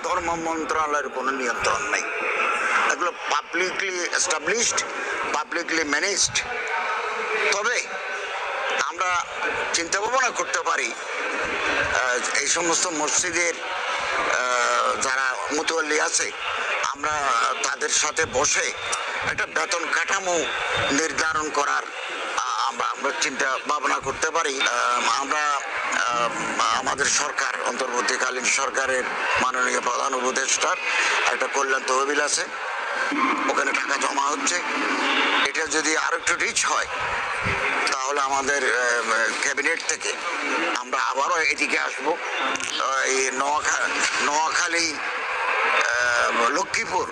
ধর্ম মন্ত্রণালয়ের কোনো নিয়ন্ত্রণ নেই। এগুলো পাবলিকলি এস্টাবলিশড, পাবলিকলি ম্যানেজড। তবে আমরা চিন্তা ভাবনা করতে পারি এই সমস্ত মসজিদের যারা মুতওয়াল্লি আছে, আমরা তাদের সাথে বসে একটা বেতন কাঠামো নির্ধারণ করার আমরা চিন্তা ভাবনা করতে পারি। আমরা আমাদের সরকার, অন্তর্বর্তীকালীন সরকারের মাননীয় প্রধান উপদেষ্টার একটা কল্যাণ তহবিল আছে, ওখানে টাকা জমা হচ্ছে। এটা যদি আর একটু রিচ হয় তাহলে আমাদের ক্যাবিনেট থেকে আমরা আবারও এদিকে আসবো। এই নোয়াখালী, লক্ষ্মীপুর,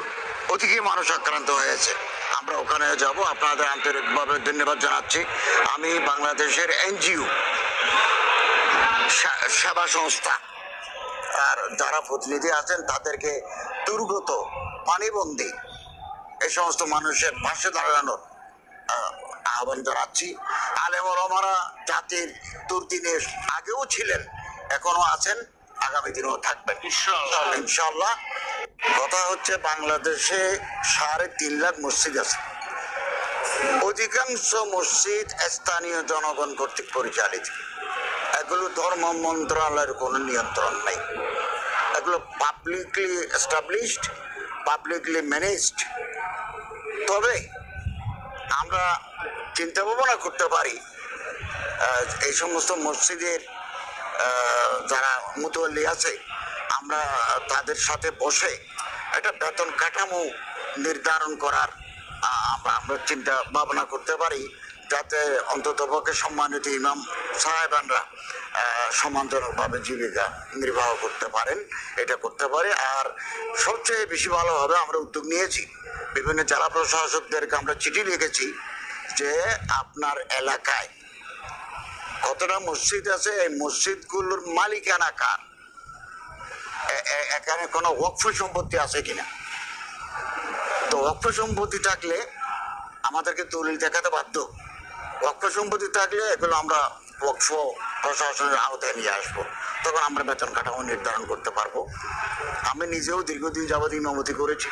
ওদিকে মানুষ আক্রান্ত হয়েছে, আমরা ওখানে যাব। আপনাদের আন্তরিকভাবে ধন্যবাদ জানাচ্ছি। আমি বাংলাদেশের এনজিও সেবা সংস্থা আর যারা প্রতিনিধি আছেন তাদেরকে দুর্গত, পানিবন্দী এই সমস্ত মানুষের পাশে দাঁড়ানোর আহ্বান জানাচ্ছি। আলেম ওলামারা জাতির দুর্দিনে আগেও ছিলেন, এখনো আছেন, আগামী দিনেও থাকবেন ইনশাআল্লাহ। কথা হচ্ছে, বাংলাদেশে 3.5 লাখ মসজিদ আছে। অধিকাংশ মসজিদ স্থানীয় জনগণ কর্তৃক পরিচালিত। এগুলো ধর্ম মন্ত্রণালয়ের কোনো নিয়ন্ত্রণ নেই। এগুলো পাবলিকলি এস্টাবলিশড, পাবলিকলি ম্যানেজড। তবে আমরা চিন্তা ভাবনা করতে পারি এই সমস্ত মসজিদের যারা মুতওয়াল্লি আছে, আমরা তাদের সাথে বসে একটা বেতন কাঠামো নির্ধারণ করার আমরা চিন্তা ভাবনা করতে পারি, যাতে অন্ততপক্ষে সম্মানিত ইমাম সাহেবানরা সমান্তরালভাবে জীবিকা নির্বাহ করতে পারেন। এটা করতে পারে। আর সবচেয়ে বেশি ভালো হবে, আমরা উদ্যোগ নিয়েছি, বিভিন্ন জেলা প্রশাসকদেরকে আমরা চিঠি লিখেছি যে আপনার এলাকায় কতটা মসজিদ আছে, এই মসজিদগুলোর মালিকানা কার, এখানে কোনো ওয়াকফ সম্পত্তি আছে কিনা। তো ওয়াকফ সম্পত্তি থাকলে আমাদেরকে দলিল দেখাতে বাধ্য। ওয়াকফ সম্পত্তি থাকলে এগুলো আমরা ওয়াকফ প্রশাসনের আওতায় নিয়ে আসবো, তখন আমরা বেতন কাঠামো নির্ধারণ করতে পারবো। আমি নিজেও দীর্ঘদিন যাবৎ ইমামতি করেছি,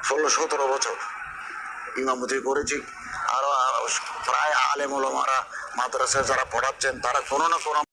16-17 বছর ইমামতি করেছি। আরো প্রায় আলেম ওলামারা মাদ্রাসায় যারা পড়াচ্ছেন তারা কোনো না কোনো